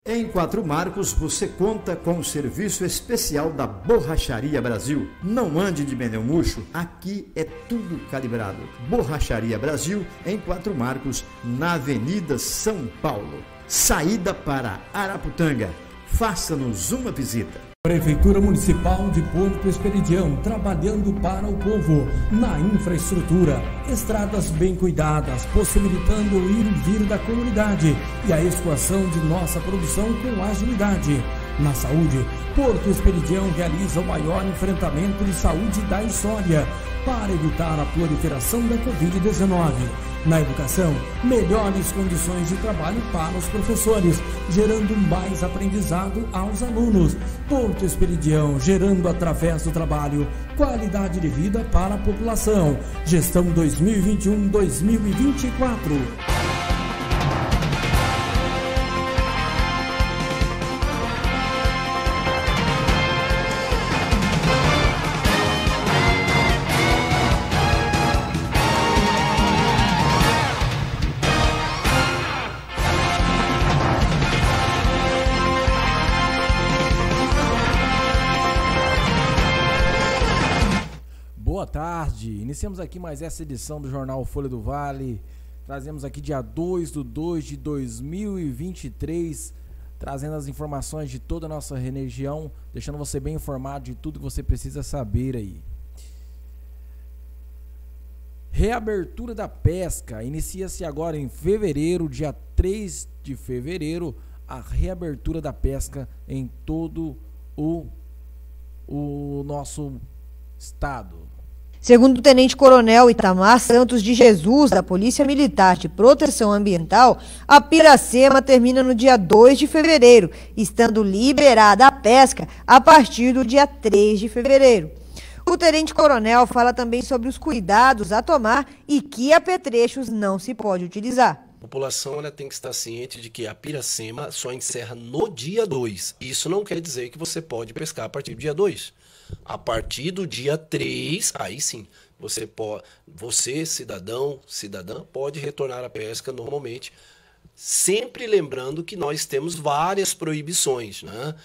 Em Quatro Marcos, você conta com o serviço especial da Borracharia Brasil. Não ande de pneu murcho, aqui é tudo calibrado. Borracharia Brasil, em Quatro Marcos, na Avenida São Paulo. Saída para Araputanga. Faça-nos uma visita. Prefeitura Municipal de Porto Esperidião, trabalhando para o povo, na infraestrutura, estradas bem cuidadas, possibilitando o ir e vir da comunidade e a escoação de nossa produção com agilidade. Na saúde, Porto Esperidião realiza o maior enfrentamento de saúde da história para evitar a proliferação da Covid-19. Na educação, melhores condições de trabalho para os professores, gerando mais aprendizado aos alunos. Porto Esperidião, gerando através do trabalho qualidade de vida para a população. Gestão 2021-2024. Boa tarde, iniciamos aqui mais essa edição do Jornal Folha do Vale. Trazemos aqui dia 2/2/2023, trazendo as informações de toda a nossa região, deixando você bem informado de tudo que você precisa saber aí. Reabertura da pesca, inicia-se agora em fevereiro, dia 3 de fevereiro, a reabertura da pesca em todo o nosso estado. Segundo o Tenente-Coronel Itamar Santos de Jesus, da Polícia Militar de Proteção Ambiental, a Piracema termina no dia 2 de fevereiro, estando liberada a pesca a partir do dia 3 de fevereiro. O Tenente-Coronel fala também sobre os cuidados a tomar e que apetrechos não se pode utilizar. A população tem que estar ciente de que a Piracema só encerra no dia 2. Isso não quer dizer que você pode pescar a partir do dia 2. A partir do dia 3, aí sim, você cidadão, cidadã, pode retornar à pesca normalmente, sempre lembrando que nós temos várias proibições, né?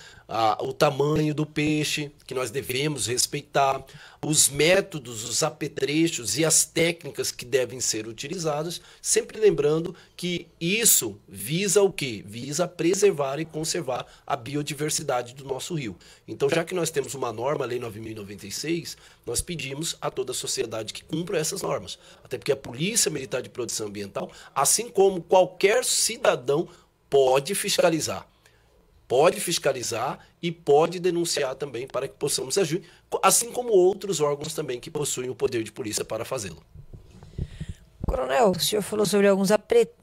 O tamanho do peixe, que nós devemos respeitar, os métodos, os apetrechos e as técnicas que devem ser utilizadas, sempre lembrando que isso visa o quê? Visa preservar e conservar a biodiversidade do nosso rio. Então, já que nós temos uma norma, a Lei 9.096, nós pedimos a toda a sociedade que cumpra essas normas. Até porque a Polícia Militar de Proteção Ambiental, assim como qualquer cidadão, pode fiscalizar. Pode fiscalizar e pode denunciar também para que possamos agir, assim como outros órgãos também que possuem o poder de polícia para fazê-lo. Coronel, o senhor falou sobre alguns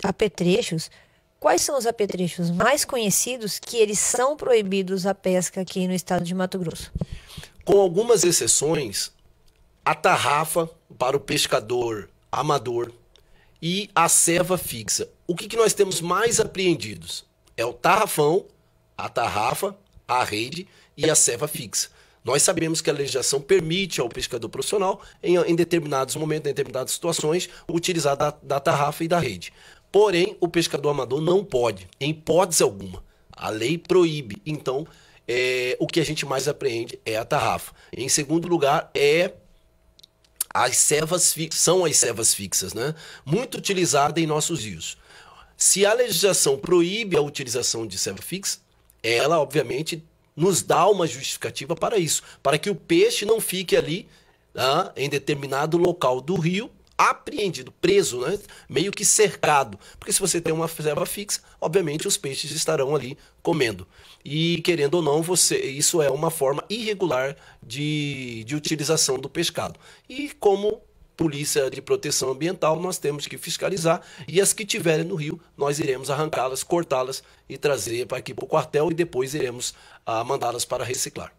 apetrechos. Quais são os apetrechos mais conhecidos que eles são proibidos a pesca aqui no estado de Mato Grosso? Com algumas exceções, a tarrafa para o pescador amador e a ceva fixa. O que nós temos mais apreendidos? É o tarrafão, a tarrafa, a rede e a ceva fixa. Nós sabemos que a legislação permite ao pescador profissional, em determinados momentos, em determinadas situações, utilizar da tarrafa e da rede. Porém, o pescador amador não pode, em hipótese alguma. A lei proíbe. Então, o que a gente mais apreende é a tarrafa. Em segundo lugar, são as cevas fixas, né? Muito utilizada em nossos rios. Se a legislação proíbe a utilização de ceva fixa, ela, obviamente, nos dá uma justificativa para isso, para que o peixe não fique ali, em determinado local do rio, apreendido, preso, né? Meio que cercado. Porque se você tem uma ceva fixa, obviamente os peixes estarão ali comendo. E, querendo ou não, isso é uma forma irregular de utilização do pescado. E como Polícia de Proteção Ambiental, nós temos que fiscalizar, e as que tiverem no rio, nós iremos arrancá-las, cortá-las e trazer para aqui para o quartel, e depois iremos mandá-las para reciclar.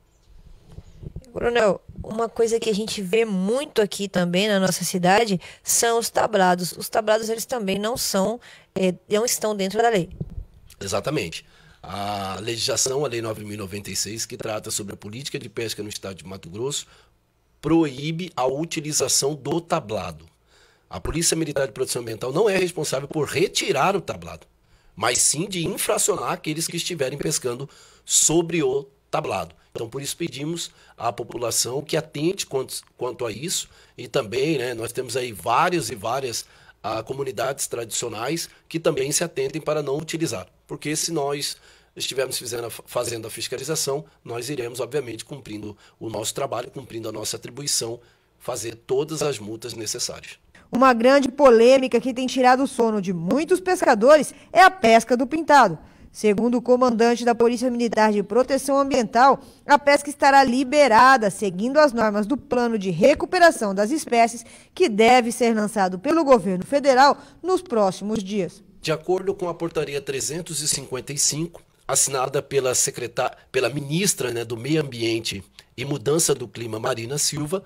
Coronel, uma coisa que a gente vê muito aqui também na nossa cidade são os tablados. Os tablados, eles também não estão dentro da lei. Exatamente. A legislação, a Lei 9.096, que trata sobre a política de pesca no estado de Mato Grosso, proíbe a utilização do tablado. A Polícia Militar de Proteção Ambiental não é responsável por retirar o tablado, mas sim de infracionar aqueles que estiverem pescando sobre o tablado. Então, por isso pedimos à população que atente quanto a isso, e também, né, nós temos aí várias comunidades tradicionais que também se atentem para não utilizar, porque se nós estivermos fazendo a fiscalização, nós iremos, obviamente, cumprindo o nosso trabalho, cumprindo a nossa atribuição, fazer todas as multas necessárias. Uma grande polêmica que tem tirado o sono de muitos pescadores é a pesca do pintado. Segundo o comandante da Polícia Militar de Proteção Ambiental, a pesca estará liberada, seguindo as normas do Plano de Recuperação das Espécies, que deve ser lançado pelo governo federal nos próximos dias. De acordo com a Portaria 355, assinada pela ministra, né, do Meio Ambiente e Mudança do Clima, Marina Silva,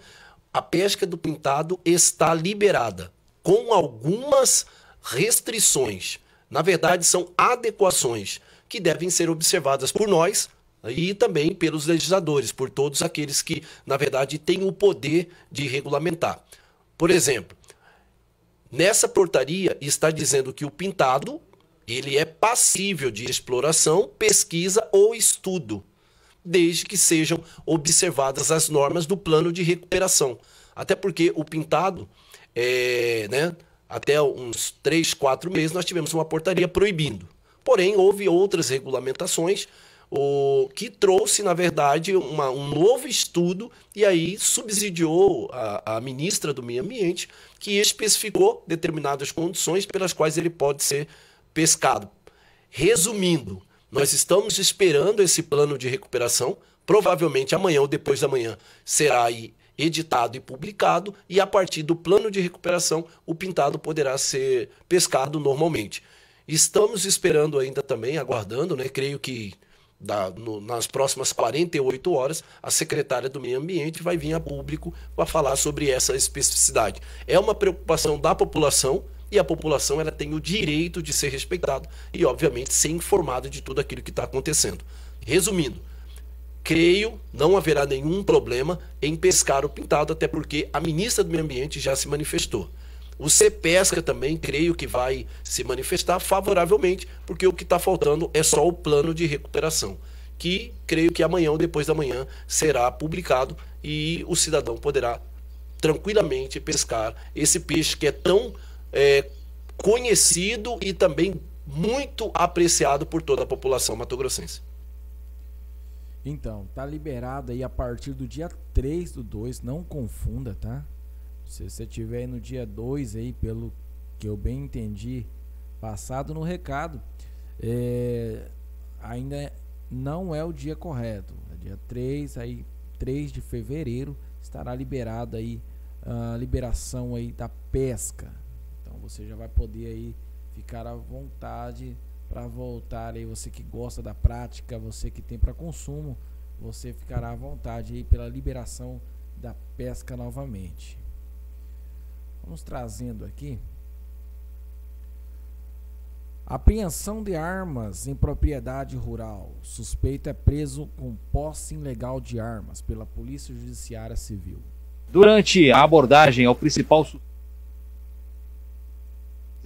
a pesca do pintado está liberada, com algumas restrições. Na verdade, são adequações que devem ser observadas por nós e também pelos legisladores, por todos aqueles que, na verdade, têm o poder de regulamentar. Por exemplo, nessa portaria está dizendo que o pintado ele é passível de exploração, pesquisa ou estudo, desde que sejam observadas as normas do plano de recuperação. Até porque o pintado, até uns 3, 4 meses, nós tivemos uma portaria proibindo. Porém, houve outras regulamentações que trouxe, na verdade, um novo estudo e aí subsidiou a ministra do Meio Ambiente, que especificou determinadas condições pelas quais ele pode ser pescado. Resumindo, nós estamos esperando esse plano de recuperação, provavelmente amanhã ou depois da manhã será aí editado e publicado, e a partir do plano de recuperação o pintado poderá ser pescado normalmente. Estamos esperando ainda também, aguardando, né? Creio que nas próximas 48 horas a secretária do Meio Ambiente vai vir a público para falar sobre essa especificidade. É uma preocupação da população, e a população ela tem o direito de ser respeitada e, obviamente, ser informada de tudo aquilo que está acontecendo. Resumindo, creio não haverá nenhum problema em pescar o pintado, até porque a ministra do Meio Ambiente já se manifestou. O CEPESCA também creio que vai se manifestar favoravelmente, porque o que está faltando é só o plano de recuperação, que creio que amanhã ou depois da manhã será publicado e o cidadão poderá tranquilamente pescar esse peixe que é tão conhecido e também muito apreciado por toda a população matogrossense. Então, tá liberado aí a partir do dia 3/2, não confunda, tá? Se você tiver aí no dia 2 aí, pelo que eu bem entendi, passado no recado, ainda não é o dia correto. É dia 3, aí 3 de fevereiro estará liberado aí a liberação aí da pesca. Então você já vai poder aí ficar à vontade para voltar aí, você que gosta da prática, você que tem para consumo, você ficará à vontade aí pela liberação da pesca novamente. Vamos trazendo aqui. Apreensão de armas em propriedade rural. Suspeito é preso com posse ilegal de armas pela Polícia Judiciária Civil. Durante a abordagem ao principal de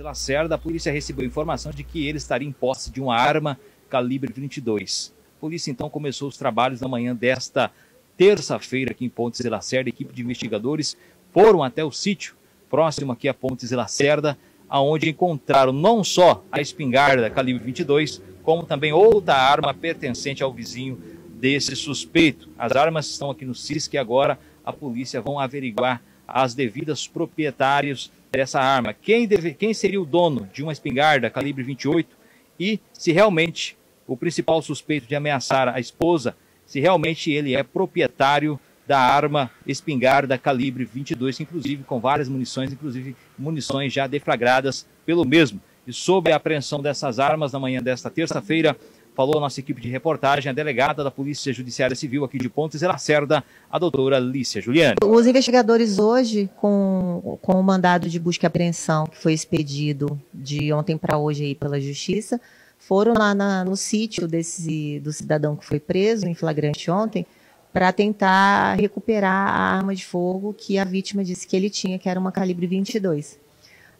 Lacerda, a polícia recebeu informação de que ele estaria em posse de uma arma calibre 22. A polícia então começou os trabalhos na manhã desta terça-feira aqui em Pontes de Lacerda. A equipe de investigadores foram até o sítio próximo aqui a Pontes de Lacerda, aonde encontraram não só a espingarda calibre 22, como também outra arma pertencente ao vizinho desse suspeito. As armas estão aqui no CISC e agora a polícia vão averiguar as devidas proprietários dessa arma. Quem seria o dono de uma espingarda calibre 28 e se realmente o principal suspeito de ameaçar a esposa, se realmente ele é proprietário da arma espingarda calibre 22, inclusive com várias munições, inclusive munições já deflagradas pelo mesmo. E sobre a apreensão dessas armas na manhã desta terça-feira, falou a nossa equipe de reportagem, a delegada da Polícia Judiciária Civil aqui de Pontes de Lacerda, a doutora Lícia Juliane. Os investigadores hoje, com o mandado de busca e apreensão que foi expedido de ontem para hoje aí pela Justiça, foram lá no sítio do cidadão que foi preso em flagrante ontem, para tentar recuperar a arma de fogo que a vítima disse que ele tinha, que era uma calibre 22.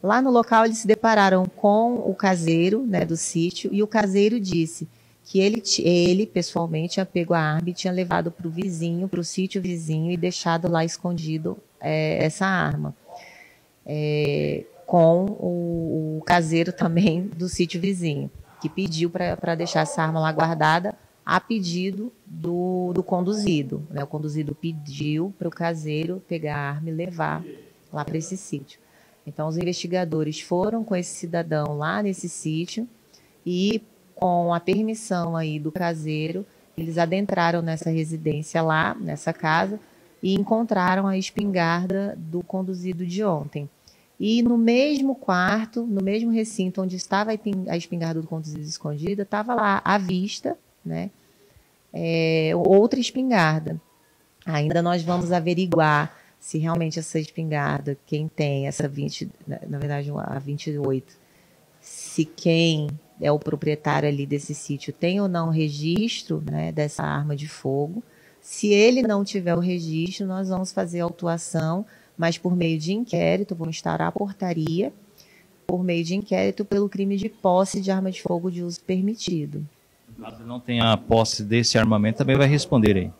Lá no local eles se depararam com o caseiro, né, do sítio, e o caseiro disse que ele pessoalmente tinha pego a arma e tinha levado para o vizinho, para o sítio vizinho, e deixado lá escondido essa arma. Com o caseiro também do sítio vizinho, que pediu para deixar essa arma lá guardada a pedido do conduzido, né? O conduzido pediu para o caseiro pegar a arma e levar lá para esse sítio. Então, os investigadores foram com esse cidadão lá nesse sítio e, com a permissão aí do caseiro, eles adentraram nessa residência lá, nessa casa, e encontraram a espingarda do conduzido de ontem. E no mesmo quarto, no mesmo recinto onde estava a espingarda do conduzido escondida, estava lá à vista, né, outra espingarda. Ainda nós vamos averiguar se realmente essa espingarda, quem tem essa 20, na verdade a 28, se quem é o proprietário ali desse sítio tem ou não registro, né, dessa arma de fogo. Se ele não tiver o registro, nós vamos fazer a autuação, mas por meio de inquérito, vamos instaurar a portaria, por meio de inquérito pelo crime de posse de arma de fogo de uso permitido. Caso não tenha a posse desse armamento, também vai responder aí.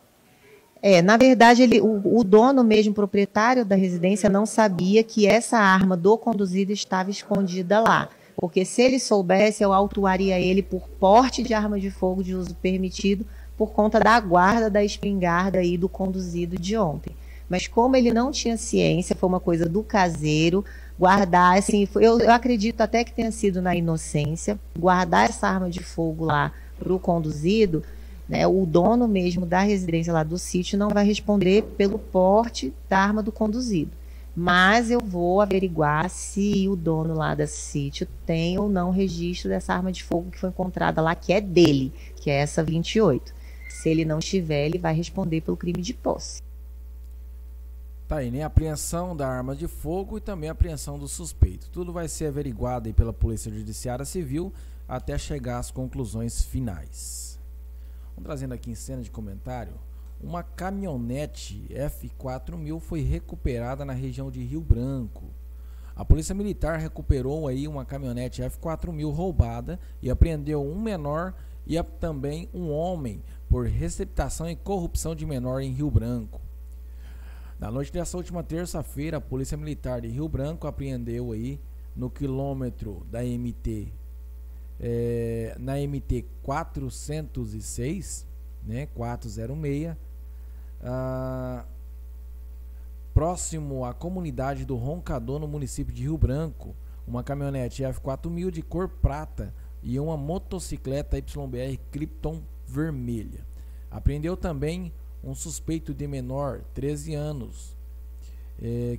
Na verdade, o dono mesmo, proprietário da residência, não sabia que essa arma do conduzido estava escondida lá. Porque se ele soubesse, eu autuaria ele por porte de arma de fogo de uso permitido por conta da guarda da espingarda aí do conduzido de ontem. Mas como ele não tinha ciência, foi uma coisa do caseiro, guardar, assim, eu acredito até que tenha sido na inocência, guardar essa arma de fogo lá para o conduzido, né, o dono mesmo da residência lá do sítio não vai responder pelo porte da arma do conduzido. Mas eu vou averiguar se o dono lá desse sítio tem ou não registro dessa arma de fogo que foi encontrada lá, que é dele, que é essa 28. Se ele não tiver, ele vai responder pelo crime de posse. Tá aí, né? Apreensão da arma de fogo e também apreensão do suspeito. Tudo vai ser averiguado aí pela Polícia Judiciária Civil até chegar às conclusões finais. Vamos trazendo aqui em cena de comentário. Uma caminhonete F4000 foi recuperada na região de Rio Branco. A Polícia Militar recuperou aí uma caminhonete F4000 roubada e apreendeu um menor e também um homem por receptação e corrupção de menor em Rio Branco. Na noite dessa última terça-feira, a Polícia Militar de Rio Branco apreendeu aí no quilômetro da na MT 406, né, 406, próximo à comunidade do Roncador, no município de Rio Branco, uma caminhonete F4000 de cor prata e uma motocicleta YBR Krypton vermelha. Apreendeu também um suspeito de menor, 13 anos,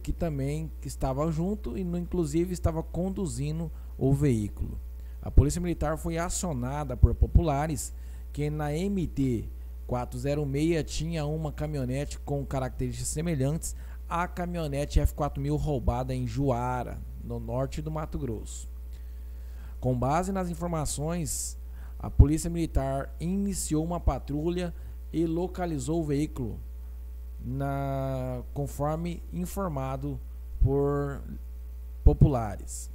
que também estava junto e inclusive estava conduzindo o veículo. A Polícia Militar foi acionada por populares que na MT 406 tinha uma caminhonete com características semelhantes à caminhonete F4000 roubada em Juara, no norte do Mato Grosso. Com base nas informações, a Polícia Militar iniciou uma patrulha e localizou o veículo, conforme informado por populares.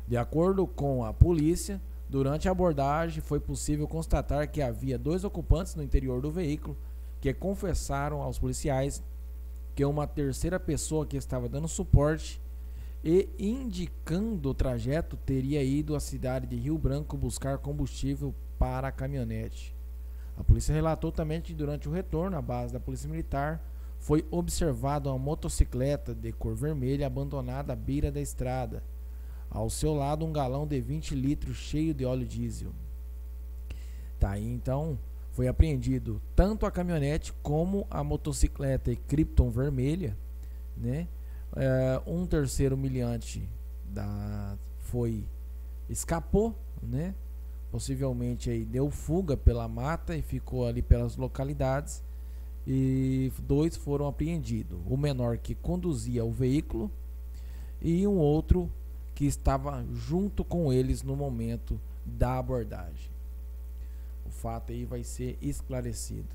De acordo com a polícia, durante a abordagem foi possível constatar que havia 2 ocupantes no interior do veículo que confessaram aos policiais que uma terceira pessoa que estava dando suporte e indicando o trajeto teria ido à cidade de Rio Branco buscar combustível para a caminhonete. A polícia relatou também que durante o retorno à base da Polícia Militar foi observada uma motocicleta de cor vermelha abandonada à beira da estrada. Ao seu lado, um galão de 20 litros cheio de óleo diesel. Tá aí, então, foi apreendido tanto a caminhonete como a motocicleta Krypton vermelha, né? Um terceiro miliante escapou, né? Possivelmente aí deu fuga pela mata e ficou ali pelas localidades, e 2 foram apreendidos, o menor que conduzia o veículo e um outro que estava junto com eles no momento da abordagem. O fato aí vai ser esclarecido.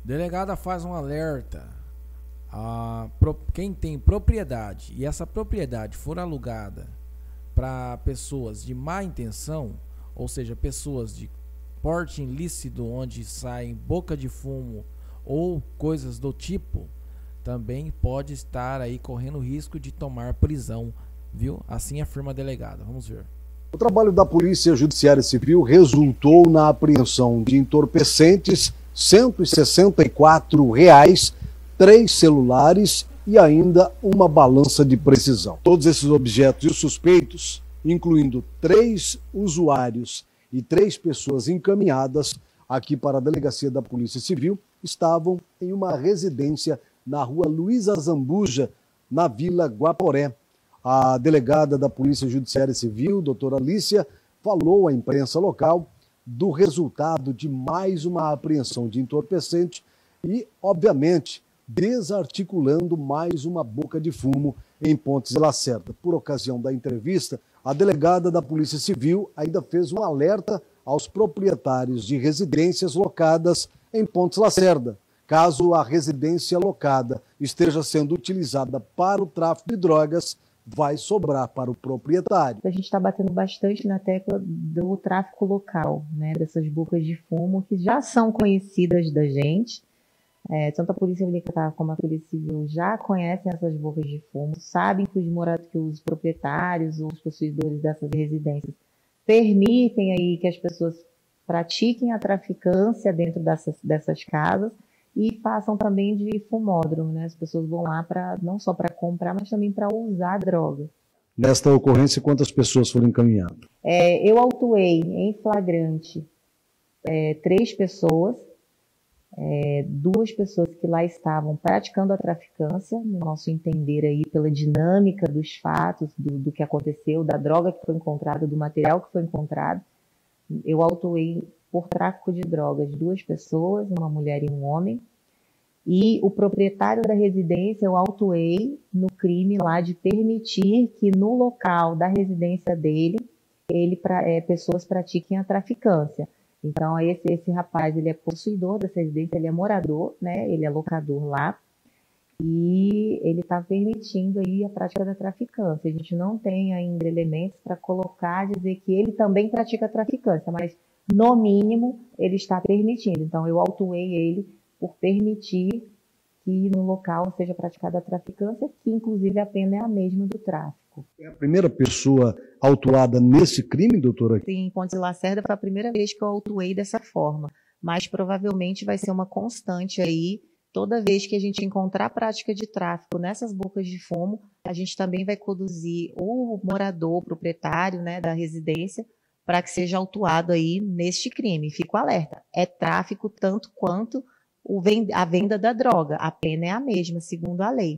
Delegada faz um alerta quem tem propriedade e essa propriedade for alugada para pessoas de má intenção, ou seja, pessoas de porte ilícito onde saem boca de fumo ou coisas do tipo, também pode estar aí correndo risco de tomar prisão, viu? Assim afirma a delegada. Vamos ver. O trabalho da Polícia Judiciária Civil resultou na apreensão de entorpecentes, R$ 164, 3 celulares e ainda uma balança de precisão. Todos esses objetos e os suspeitos, incluindo 3 usuários e 3 pessoas encaminhadas aqui para a Delegacia da Polícia Civil, estavam em uma residência na rua Luiza Zambuja, na Vila Guaporé. A delegada da Polícia Judiciária Civil, doutora Alícia, falou à imprensa local do resultado de mais uma apreensão de entorpecente e, obviamente, desarticulando mais uma boca de fumo em Pontes de Lacerda. Por ocasião da entrevista, a delegada da Polícia Civil ainda fez um alerta aos proprietários de residências locadas em Pontes de Lacerda. Caso a residência locada esteja sendo utilizada para o tráfico de drogas, vai sobrar para o proprietário. A gente está batendo bastante na tecla do tráfico local, né, dessas bocas de fumo que já são conhecidas da gente. Tanto a Polícia Militar como a Polícia Civil já conhecem essas bocas de fumo, sabem que os proprietários ou os possuidores dessas residências permitem aí que as pessoas pratiquem a traficância dentro dessas casas e façam também de fumódromo, né? As pessoas vão lá não só para comprar, mas também para usar droga. Nesta ocorrência, quantas pessoas foram encaminhadas? Eu autuei em flagrante 3 pessoas, 2 pessoas que lá estavam praticando a traficância, no nosso entender aí pela dinâmica dos fatos, do que aconteceu, da droga que foi encontrada, do material que foi encontrado. Eu autuei por tráfico de drogas 2 pessoas, uma mulher e um homem, e o proprietário da residência eu autuei no crime lá de permitir que no local da residência dele, pessoas pratiquem a traficância. Então esse rapaz, ele é possuidor dessa residência, ele é morador, né? Ele é locador lá, e ele está permitindo aí a prática da traficância. A gente não tem ainda elementos para colocar, dizer que ele também pratica a traficância, mas no mínimo ele está permitindo. Então eu autuei ele por permitir que no local seja praticada a traficância, que inclusive a pena é a mesma do tráfico. É a primeira pessoa autuada nesse crime, doutora? Sim, em Pontes de Lacerda foi a primeira vez que eu autuei dessa forma, mas provavelmente vai ser uma constante aí. Toda vez que a gente encontrar prática de tráfico nessas bocas de fumo, a gente também vai conduzir o morador, o proprietário, né, da residência, para que seja autuado aí neste crime. Fico alerta, é tráfico tanto quanto a venda da droga, a pena é a mesma, segundo a lei.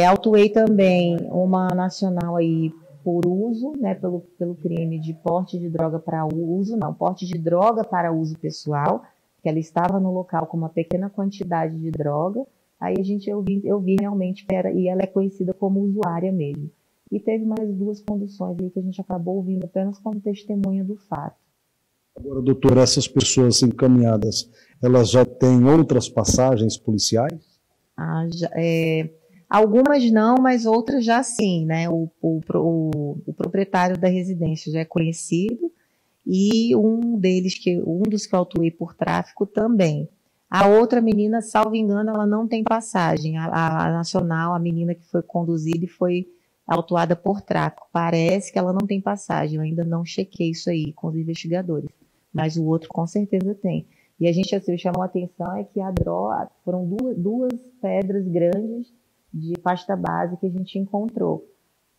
Autuei também uma nacional aí por uso, né, pelo crime de porte de droga para uso, porte de droga para uso pessoal, que ela estava no local com uma pequena quantidade de droga, aí eu vi realmente e ela é conhecida como usuária mesmo. E teve mais 2 conduções aí que a gente acabou ouvindo apenas como testemunha do fato. Agora, doutora, essas pessoas encaminhadas, elas já têm outras passagens policiais? Algumas não, mas outras já sim, né? O proprietário da residência já é conhecido, e um dos que eu autuei por tráfico também. A outra menina, salvo engano, ela não tem passagem. A nacional, a menina que foi conduzida e foi autuada por tráfico, parece que ela não tem passagem. Eu ainda não chequei isso aí com os investigadores, mas o outro com certeza tem. E a gente, assim, chamou a atenção é que a droga, foram duas pedras grandes de pasta base que a gente encontrou.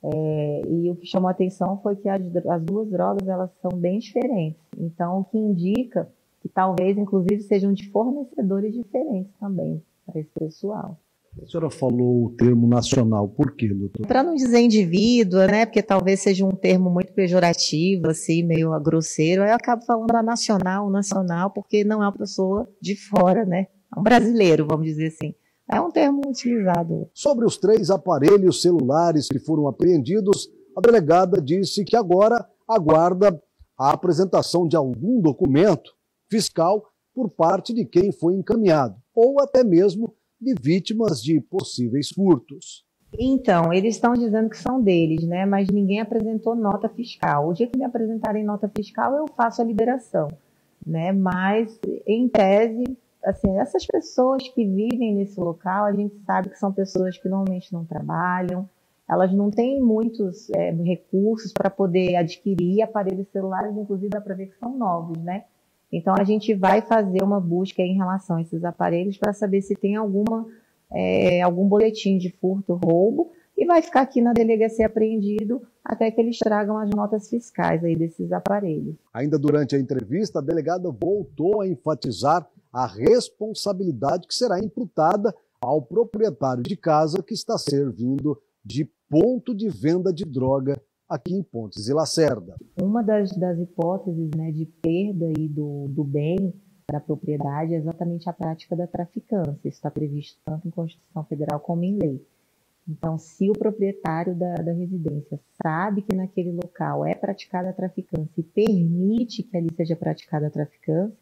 E o que chamou a atenção foi que as 2 drogas, elas são bem diferentes. Então, o que indica que talvez, inclusive, sejam de fornecedores diferentes também para esse pessoal. A senhora falou o termo nacional, por quê, doutor? Para não dizer indivíduo, né, porque talvez seja um termo muito pejorativo, assim, meio grosseiro, aí eu acabo falando a nacional, porque não é uma pessoa de fora, né, é um brasileiro, vamos dizer assim. É um termo utilizado. Sobre os 3 aparelhos celulares que foram apreendidos, a delegada disse que agora aguarda a apresentação de algum documento fiscal por parte de quem foi encaminhado, ou até mesmo de vítimas de possíveis furtos. Então, eles estão dizendo que são deles, né? Mas ninguém apresentou nota fiscal. O dia que me apresentarem nota fiscal, eu faço a liberação, né? Mas, em tese, assim, essas pessoas que vivem nesse local, a gente sabe que são pessoas que normalmente não trabalham, elas não têm muitos recursos para poder adquirir aparelhos celulares, inclusive dá para ver que são novos, né? Então, a gente vai fazer uma busca em relação a esses aparelhos para saber se tem algum boletim de furto, roubo, e vai ficar aqui na delegacia apreendido até que eles tragam as notas fiscais aí desses aparelhos. Ainda durante a entrevista, a delegada voltou a enfatizar a responsabilidade que será imputada ao proprietário de casa que está servindo de ponto de venda de droga aqui em Pontes e Lacerda. Uma das hipóteses, né, de perda aí do bem para a propriedade é exatamente a prática da traficância. Isso está previsto tanto em Constituição Federal como em lei. Então, se o proprietário da residência sabe que naquele local é praticada a traficância e permite que ali seja praticada a traficância,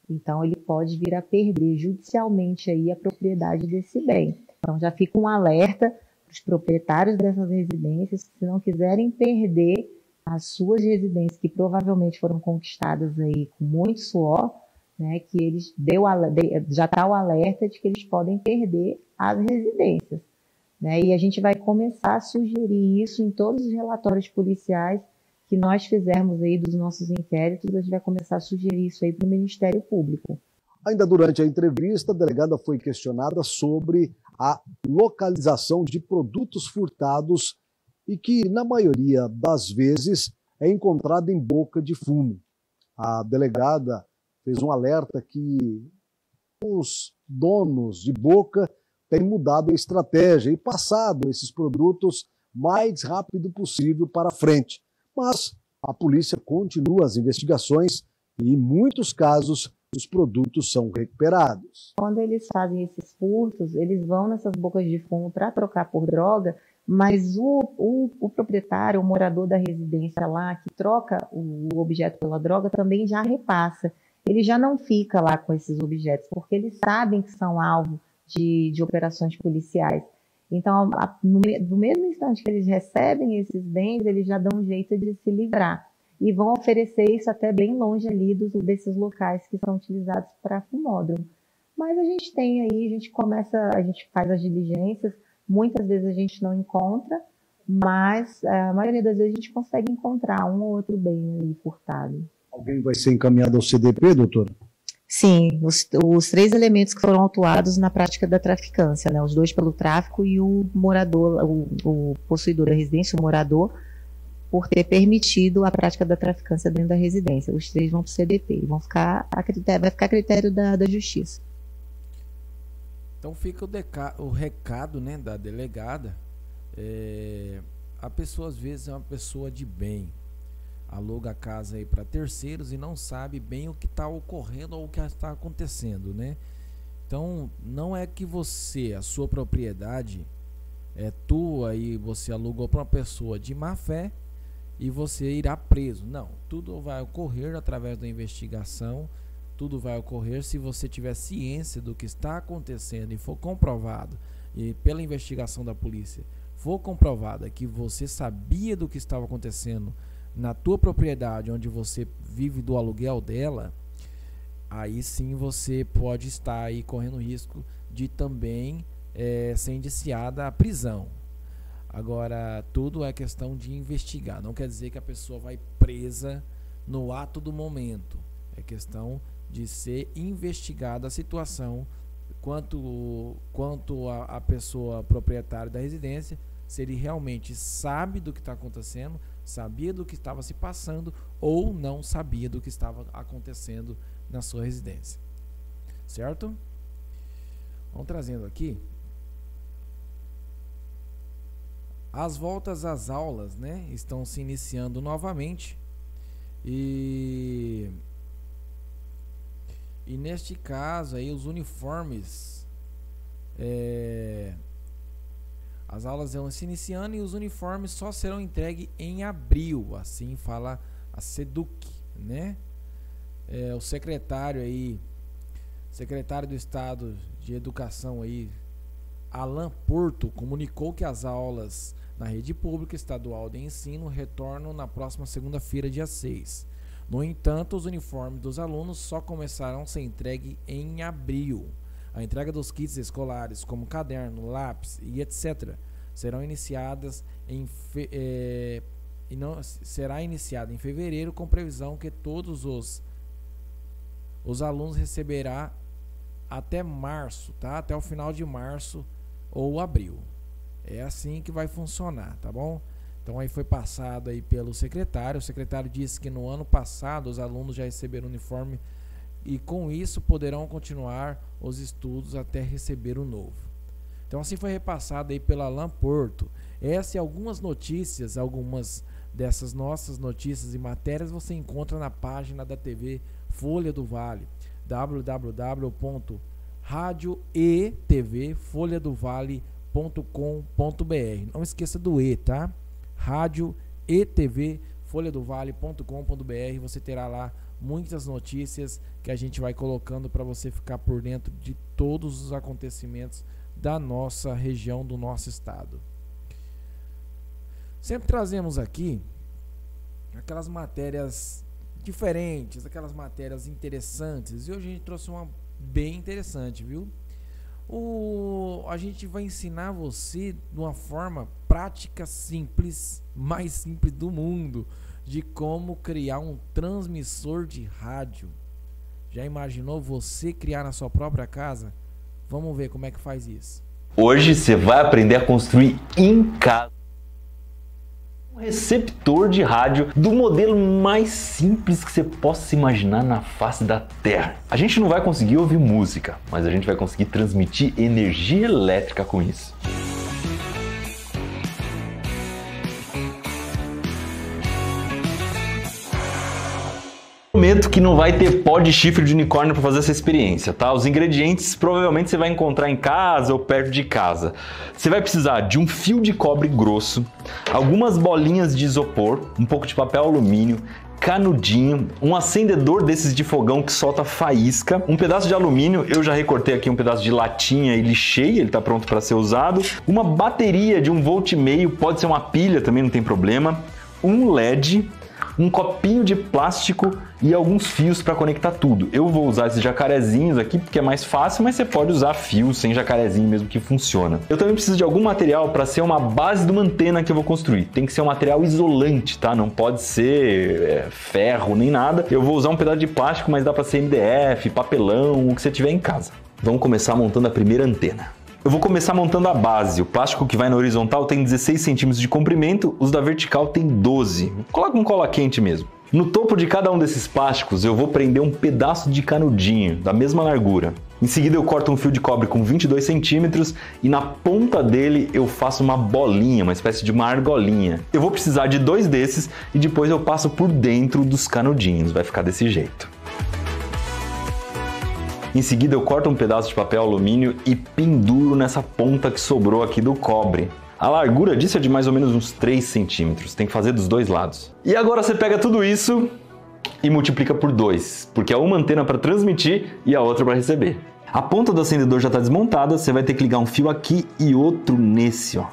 então ele pode vir a perder judicialmente aí a propriedade desse bem. Então, já fica um alerta para os proprietários dessas residências que, se não quiserem perder as suas residências, que provavelmente foram conquistadas aí com muito suor, né, que eles já está o alerta de que eles podem perder as residências, né, e a gente vai começar a sugerir isso em todos os relatórios policiais que nós fizermos aí dos nossos inquéritos. A gente vai começar a sugerir isso aí para o Ministério Público. Ainda durante a entrevista, a delegada foi questionada sobre a localização de produtos furtados e que, na maioria das vezes, é encontrado em boca de fumo. A delegada fez um alerta que os donos de boca têm mudado a estratégia e passado esses produtos mais rápido possível para frente. Mas a polícia continua as investigações e, em muitos casos, os produtos são recuperados. Quando eles fazem esses furtos, eles vão nessas bocas de fumo para trocar por droga, mas o proprietário, o morador da residência lá, que troca o objeto pela droga, também já repassa. Ele já não fica lá com esses objetos, porque eles sabem que são alvo de operações policiais. Então, no mesmo instante que eles recebem esses bens, eles já dão um jeito de se livrar. E vão oferecer isso até bem longe ali desses locais que são utilizados para fumódromo. Mas a gente tem aí, a gente faz as diligências, muitas vezes a gente não encontra, mas a maioria das vezes a gente consegue encontrar um ou outro bem ali furtado. Alguém vai ser encaminhado ao CDP, doutora? Sim, os 3 elementos que foram autuados na prática da traficância, né? Os 2 pelo tráfico e o morador, o possuidor da residência, o morador, por ter permitido a prática da traficância dentro da residência. Os 3 vão para o CDP e vai ficar a critério da Justiça. Então fica o recado, né, da delegada. A pessoa às vezes é uma pessoa de bem, aluga a casa aí para terceiros e não sabe bem o que está ocorrendo ou o que está acontecendo, né? Então não é que a sua propriedade é tua e você alugou para uma pessoa de má fé e você irá preso. Não, tudo vai ocorrer através da investigação, tudo vai ocorrer se você tiver ciência do que está acontecendo e for comprovado, e pela investigação da polícia for comprovada que você sabia do que estava acontecendo na tua propriedade, onde você vive do aluguel dela, aí sim você pode estar aí correndo risco de também ser indiciada à prisão. Agora, tudo é questão de investigar. Não quer dizer que a pessoa vai presa no ato do momento. É questão de ser investigada a situação quanto a pessoa proprietária da residência, se ele realmente sabe do que está acontecendo, sabia do que estava se passando ou não sabia do que estava acontecendo na sua residência. Certo? Vamos trazendo aqui as voltas às aulas, né? Estão se iniciando novamente e neste caso aí os uniformes, as aulas vão se iniciando e os uniformes só serão entregues em abril, assim fala a SEDUC, né? O secretário aí, Secretário do Estado de Educação aí, Alan Porto, comunicou que as aulas na rede pública estadual de ensino retornam na próxima segunda-feira, dia 6. No entanto, os uniformes dos alunos só começarão a ser entregues em abril. A entrega dos kits escolares, como caderno, lápis e etc., será iniciada em fevereiro, com previsão que todos os alunos receberão até março, tá? Até o final de março ou abril. É assim que vai funcionar, tá bom? Então aí foi passado aí pelo secretário. O secretário disse que no ano passado os alunos já receberam uniforme e com isso poderão continuar os estudos até receber o novo. Então assim foi repassado aí pela Alan Porto. Essa e algumas notícias, algumas dessas nossas notícias e matérias você encontra na página da TV Folha do Vale, radioetvfolhadovale.com.br. Não esqueça do E, tá? radioetvfolhadovale.com.br. Você terá lá muitas notícias que a gente vai colocando para você ficar por dentro de todos os acontecimentos da nossa região, do nosso estado. Sempre trazemos aqui aquelas matérias diferentes, aquelas matérias interessantes, e hoje a gente trouxe uma bem interessante, viu? A gente vai ensinar você de uma forma prática, simples, mais simples do mundo, de como criar um transmissor de rádio. Já imaginou você criar na sua própria casa? Vamos ver como é que faz isso. Hoje você vai aprender a construir em casa um receptor de rádio do modelo mais simples que você possa imaginar na face da Terra. A gente não vai conseguir ouvir música, mas a gente vai conseguir transmitir energia elétrica com isso. Prometo que não vai ter pó de chifre de unicórnio para fazer essa experiência, tá? Os ingredientes provavelmente você vai encontrar em casa ou perto de casa. Você vai precisar de um fio de cobre grosso, algumas bolinhas de isopor, um pouco de papel alumínio, canudinho, um acendedor desses de fogão que solta faísca, um pedaço de alumínio, eu já recortei aqui um pedaço de latinha e lixei, ele está pronto para ser usado, uma bateria de 1,5 volt, pode ser uma pilha também, não tem problema, um LED, um copinho de plástico e alguns fios para conectar tudo. Eu vou usar esses jacarezinhos aqui porque é mais fácil, mas você pode usar fios sem jacarezinho mesmo que funciona. Eu também preciso de algum material para ser uma base de uma antena que eu vou construir. Tem que ser um material isolante, tá? Não pode ser ferro nem nada. Eu vou usar um pedaço de plástico, mas dá para ser MDF, papelão, o que você tiver em casa. Vamos começar montando a primeira antena. Eu vou começar montando a base. O plástico que vai na horizontal tem 16 centímetros de comprimento, os da vertical tem 12. Coloca um cola quente mesmo. No topo de cada um desses plásticos eu vou prender um pedaço de canudinho, da mesma largura. Em seguida eu corto um fio de cobre com 22 centímetros e na ponta dele eu faço uma bolinha, uma espécie de uma argolinha. Eu vou precisar de 2 desses e depois eu passo por dentro dos canudinhos, vai ficar desse jeito. Em seguida eu corto um pedaço de papel alumínio e penduro nessa ponta que sobrou aqui do cobre. A largura disso é de mais ou menos uns 3 centímetros, tem que fazer dos 2 lados. E agora você pega tudo isso e multiplica por 2, porque é uma antena para transmitir e a outra para receber. A ponta do acendedor já está desmontada, você vai ter que ligar um fio aqui e outro nesse, ó.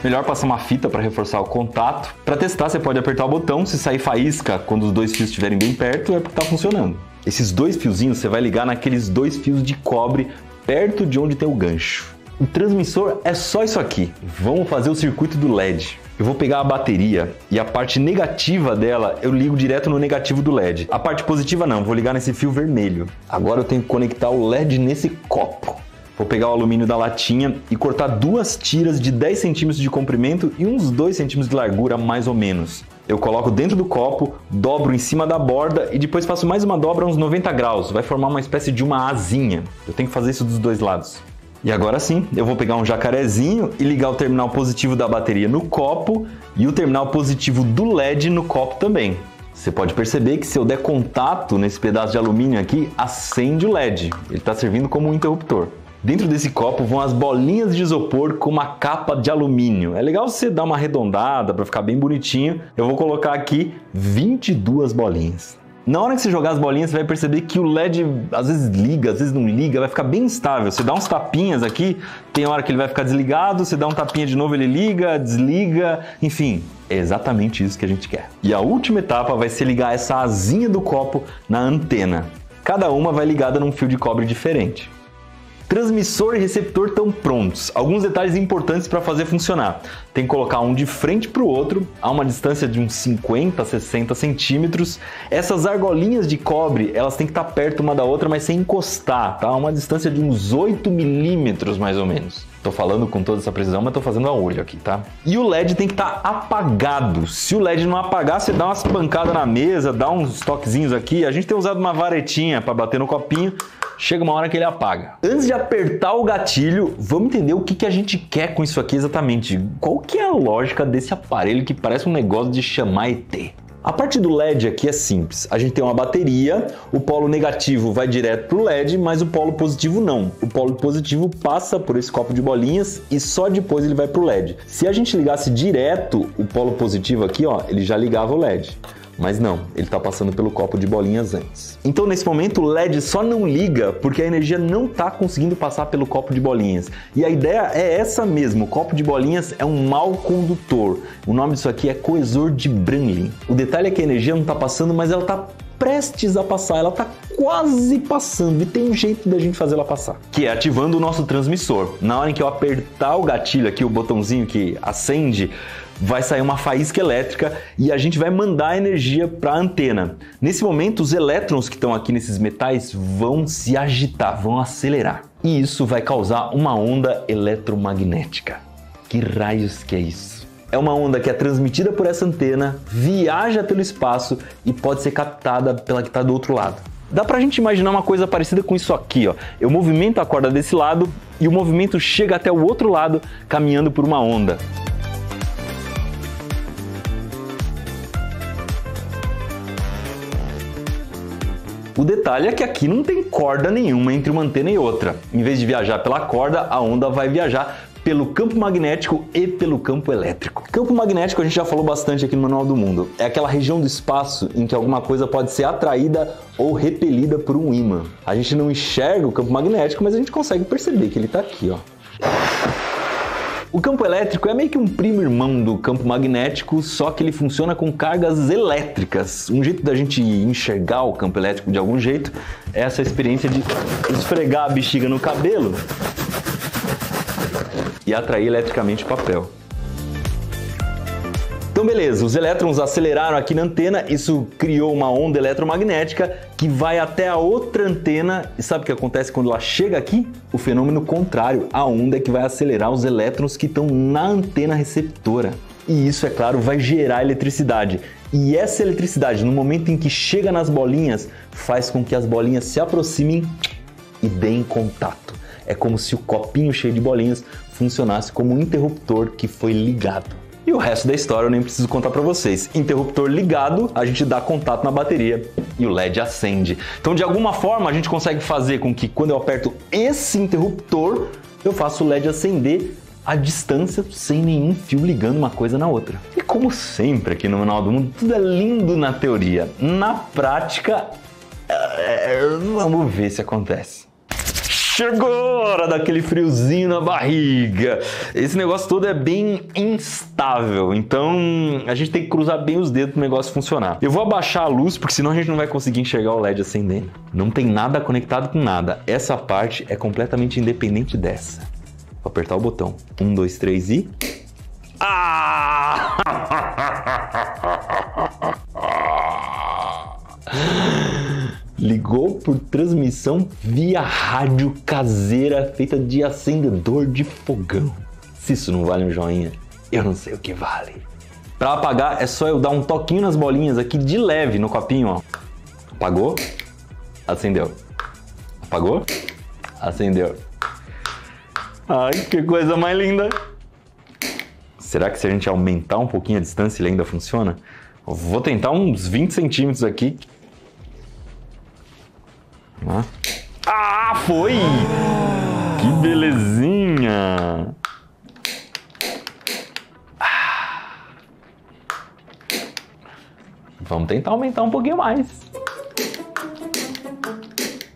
Melhor passar uma fita para reforçar o contato. Para testar, você pode apertar o botão, se sair faísca quando os 2 fios estiverem bem perto, é porque está funcionando. Esses 2 fiozinhos você vai ligar naqueles 2 fios de cobre perto de onde tem o gancho. O transmissor é só isso aqui. Vamos fazer o circuito do LED. Eu vou pegar a bateria e a parte negativa dela eu ligo direto no negativo do LED. A parte positiva não, vou ligar nesse fio vermelho. Agora eu tenho que conectar o LED nesse copo. Vou pegar o alumínio da latinha e cortar 2 tiras de 10 centímetros de comprimento e uns 2 centímetros de largura mais ou menos. Eu coloco dentro do copo, dobro em cima da borda e depois faço mais uma dobra a uns 90 graus. Vai formar uma espécie de uma asinha. Eu tenho que fazer isso dos 2 lados. E agora sim, eu vou pegar um jacarezinho e ligar o terminal positivo da bateria no copo e o terminal positivo do LED no copo também. Você pode perceber que se eu der contato nesse pedaço de alumínio aqui, acende o LED. Ele está servindo como um interruptor. Dentro desse copo vão as bolinhas de isopor com uma capa de alumínio. É legal você dar uma arredondada para ficar bem bonitinho. Eu vou colocar aqui 22 bolinhas. Na hora que você jogar as bolinhas, você vai perceber que o LED às vezes liga, às vezes não liga, vai ficar bem instável. Você dá uns tapinhas aqui, tem hora que ele vai ficar desligado, você dá um tapinha de novo, ele liga, desliga, enfim, é exatamente isso que a gente quer. E a última etapa vai ser ligar essa asinha do copo na antena. Cada uma vai ligada num fio de cobre diferente. Transmissor e receptor estão prontos. Alguns detalhes importantes para fazer funcionar. Tem que colocar um de frente para o outro, a uma distância de uns 50 a 60 centímetros. Essas argolinhas de cobre, elas têm que estar perto uma da outra, mas sem encostar, tá? Uma distância de uns 8 milímetros mais ou menos. Tô falando com toda essa precisão, mas tô fazendo a olho aqui, tá? E o LED tem que estar apagado. Se o LED não apagar, você dá umas pancadas na mesa, dá uns toquezinhos aqui. A gente tem usado uma varetinha para bater no copinho. Chega uma hora que ele apaga. Antes de apertar o gatilho, vamos entender o que a gente quer com isso aqui exatamente. Qual que é a lógica desse aparelho que parece um negócio de chamar ET? A parte do LED aqui é simples. A gente tem uma bateria, o polo negativo vai direto para o LED, mas o polo positivo não. O polo positivo passa por esse copo de bolinhas e só depois ele vai para o LED. Se a gente ligasse direto o polo positivo aqui, ó, ele já ligava o LED. Mas não, ele está passando pelo copo de bolinhas antes. Então nesse momento o LED só não liga porque a energia não está conseguindo passar pelo copo de bolinhas. E a ideia é essa mesmo, o copo de bolinhas é um mau condutor. O nome disso aqui é coesor de Bramlin. O detalhe é que a energia não está passando, mas ela está prestes a passar, ela está quase passando e tem um jeito da gente fazer ela passar, que é ativando o nosso transmissor. Na hora em que eu apertar o gatilho aqui, o botãozinho que acende, vai sair uma faísca elétrica e a gente vai mandar energia para a antena. Nesse momento, os elétrons que estão aqui nesses metais vão se agitar, vão acelerar. E isso vai causar uma onda eletromagnética. Que raios que é isso? É uma onda que é transmitida por essa antena, viaja pelo espaço e pode ser captada pela que está do outro lado. Dá pra gente imaginar uma coisa parecida com isso aqui, ó. Eu movimento a corda desse lado e o movimento chega até o outro lado caminhando por uma onda. O detalhe é que aqui não tem corda nenhuma entre uma antena e outra. Em vez de viajar pela corda, a onda vai viajar pelo campo magnético e pelo campo elétrico. Campo magnético a gente já falou bastante aqui no Manual do Mundo. É aquela região do espaço em que alguma coisa pode ser atraída ou repelida por um ímã. A gente não enxerga o campo magnético, mas a gente consegue perceber que ele está aqui, ó. O campo elétrico é meio que um primo irmão do campo magnético, só que ele funciona com cargas elétricas. Um jeito da gente enxergar o campo elétrico de algum jeito é essa experiência de esfregar a bexiga no cabelo e atrair eletricamente o papel. Então beleza, os elétrons aceleraram aqui na antena, isso criou uma onda eletromagnética que vai até a outra antena e sabe o que acontece quando ela chega aqui? O fenômeno contrário, a onda é que vai acelerar os elétrons que estão na antena receptora. E isso, é claro, vai gerar eletricidade. E essa eletricidade, no momento em que chega nas bolinhas, faz com que as bolinhas se aproximem e deem contato. É como se o copinho cheio de bolinhas funcionasse como um interruptor que foi ligado. E o resto da história eu nem preciso contar para vocês. Interruptor ligado, a gente dá contato na bateria e o LED acende. Então, de alguma forma, a gente consegue fazer com que quando eu aperto esse interruptor, eu faço o LED acender à distância, sem nenhum fio ligando uma coisa na outra. E como sempre aqui no Manual do Mundo, tudo é lindo na teoria. Na prática, vamos ver se acontece. Chegou a hora daquele friozinho na barriga. Esse negócio todo é bem instável, então a gente tem que cruzar bem os dedos para o negócio funcionar. Eu vou abaixar a luz, porque senão a gente não vai conseguir enxergar o LED acendendo. Não tem nada conectado com nada. Essa parte é completamente independente dessa. Vou apertar o botão. 1, 2, 3 e... Ah! Ligou por transmissão via rádio caseira feita de acendedor de fogão. Se isso não vale um joinha, eu não sei o que vale. Para apagar é só eu dar um toquinho nas bolinhas aqui de leve no copinho, ó. Apagou, acendeu. Apagou, acendeu. Ai, que coisa mais linda. Será que se a gente aumentar um pouquinho a distância ele ainda funciona? Eu vou tentar uns 20 centímetros aqui. Ah, foi! Que belezinha! Vamos tentar aumentar um pouquinho mais.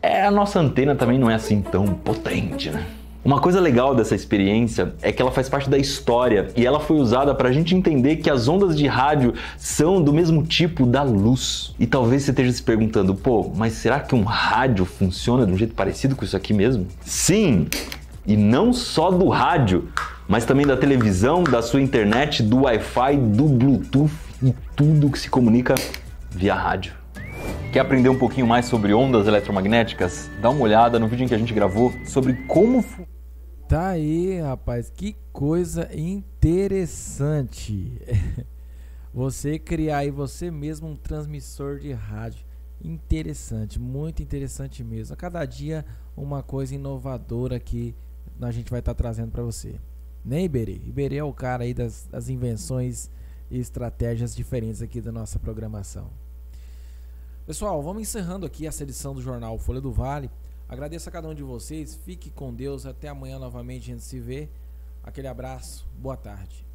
A nossa antena também não é assim tão potente, né? Uma coisa legal dessa experiência é que ela faz parte da história e ela foi usada para a gente entender que as ondas de rádio são do mesmo tipo da luz. E talvez você esteja se perguntando, pô, mas será que um rádio funciona de um jeito parecido com isso aqui mesmo? Sim! E não só do rádio, mas também da televisão, da sua internet, do Wi-Fi, do Bluetooth e tudo que se comunica via rádio. Quer aprender um pouquinho mais sobre ondas eletromagnéticas? Dá uma olhada no vídeo em que a gente gravou sobre como... Tá aí, rapaz, que coisa interessante. Você criar aí você mesmo um transmissor de rádio. Interessante, muito interessante mesmo. A cada dia uma coisa inovadora que a gente vai estar trazendo para você. Né, Iberê? Iberê é o cara aí das invenções e estratégias diferentes aqui da nossa programação. Pessoal, vamos encerrando aqui essa edição do Jornal Folha do Vale. Agradeço a cada um de vocês. Fique com Deus. Até amanhã novamente a gente se vê. Aquele abraço. Boa tarde.